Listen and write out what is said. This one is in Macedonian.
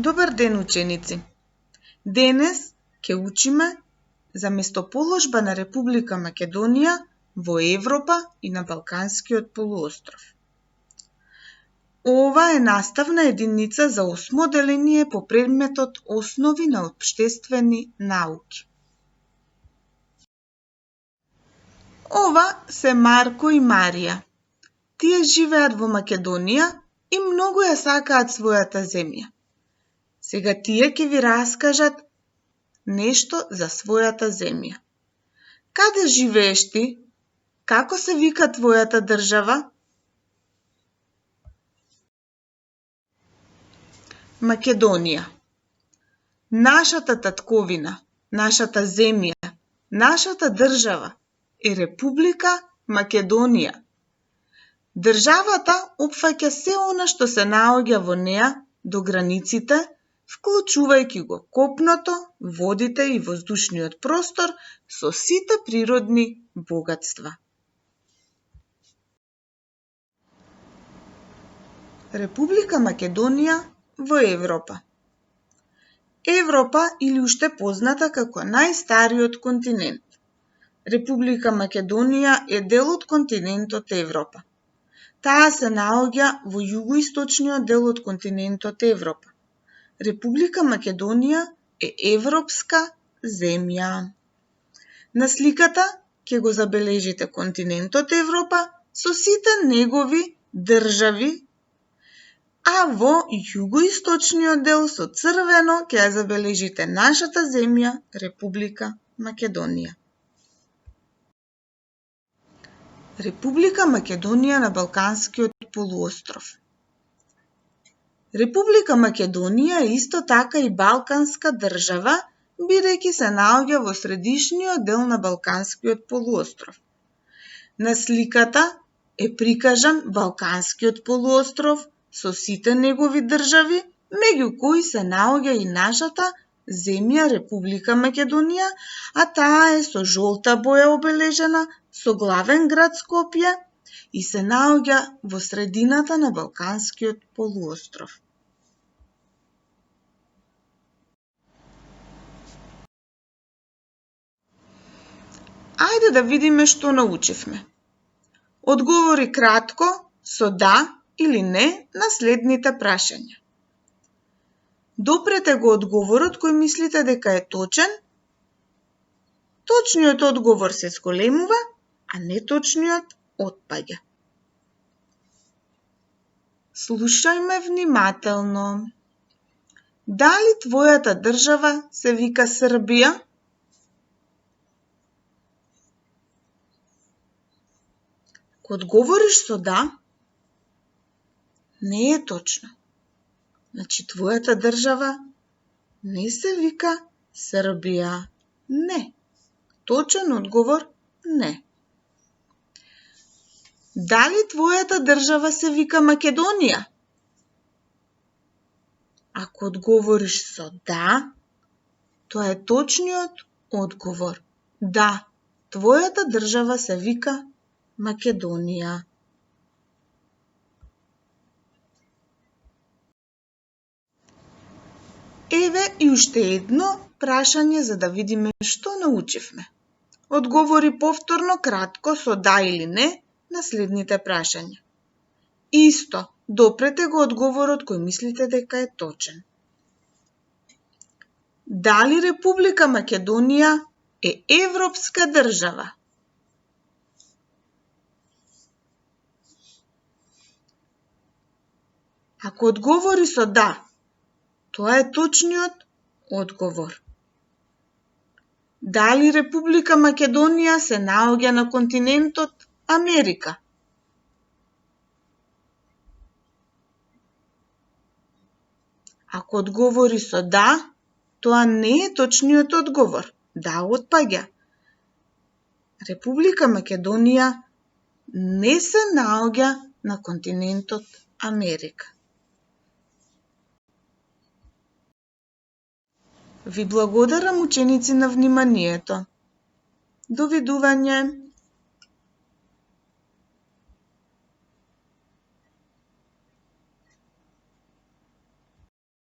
Добар ден, ученици! Денес ќе учиме за местоположба на Република Македонија во Европа и на Балканскиот полуостров. Ова е наставна единица за 8 деление по предметот Основи на општествени науки. Ова се Марко и Марија. Тие живеат во Македонија и многу ја сакаат својата земја. Сега тие ќе ви раскажат нешто за својата земја. Каде живееш ти? Како се вика твојата држава? Македонија. Нашата татковина, нашата земја, нашата држава е Република Македонија. Државата опфаќа се она што се наоѓа во неа до границите, вклучувајќи го копното, водите и воздушниот простор со сите природни богатства. Република Македонија во Европа. Европа или уште позната како најстариот континент. Република Македонија е дел од континентот Европа. Таа се наоѓа во југоисточниот дел од континентот Европа. Република Македонија е европска земја. На сликата ќе го забележите континентот Европа со сите негови држави, а во југоисточниот дел со црвено ќе ја забележите нашата земја, Република Македонија. Република Македонија на Балканскиот полуостров. Република Македонија е исто така и балканска држава, бидејќи се наоѓа во средишниот дел на Балканскиот полуостров. На сликата е прикажан Балканскиот полуостров со сите негови држави, меѓу кои се наоѓа и нашата земја Република Македонија, а таа е со жолта боја обележена, со главен град Скопје и се наоѓа во средината на Балканскиот полуостров. Ајде да видиме што научивме. Одговори кратко со да или не на следните прашања. Допрете го одговорот кој мислите дека е точен. Точниот одговор се зголемува, а неточниот отпаѓа. Слушајме внимателно. Дали твојата држава се вика Србија? Ако одговориш со да, не е точно. Значи, твојата држава не се вика Србија. Не. Точен одговор не. Дали твојата држава се вика Македонија? Ако одговориш со да, тоа е точниот одговор. Да, твојата држава се вика Македонија. Еве и уште едно прашање за да видиме што научивме. Одговори повторно кратко со да или не на следните прашања. Исто, допрете го одговорот кој мислите дека е точен. Дали Република Македонија е европска држава? Ако одговори со да, тоа е точниот одговор. Дали Република Македонија се наоѓа на континентот Америка? Ако одговори со да, тоа не е точниот одговор. Да отпаѓа. Република Македонија не се наоѓа на континентот Америка. Ви благодарам, ученици, на вниманието. Довидување!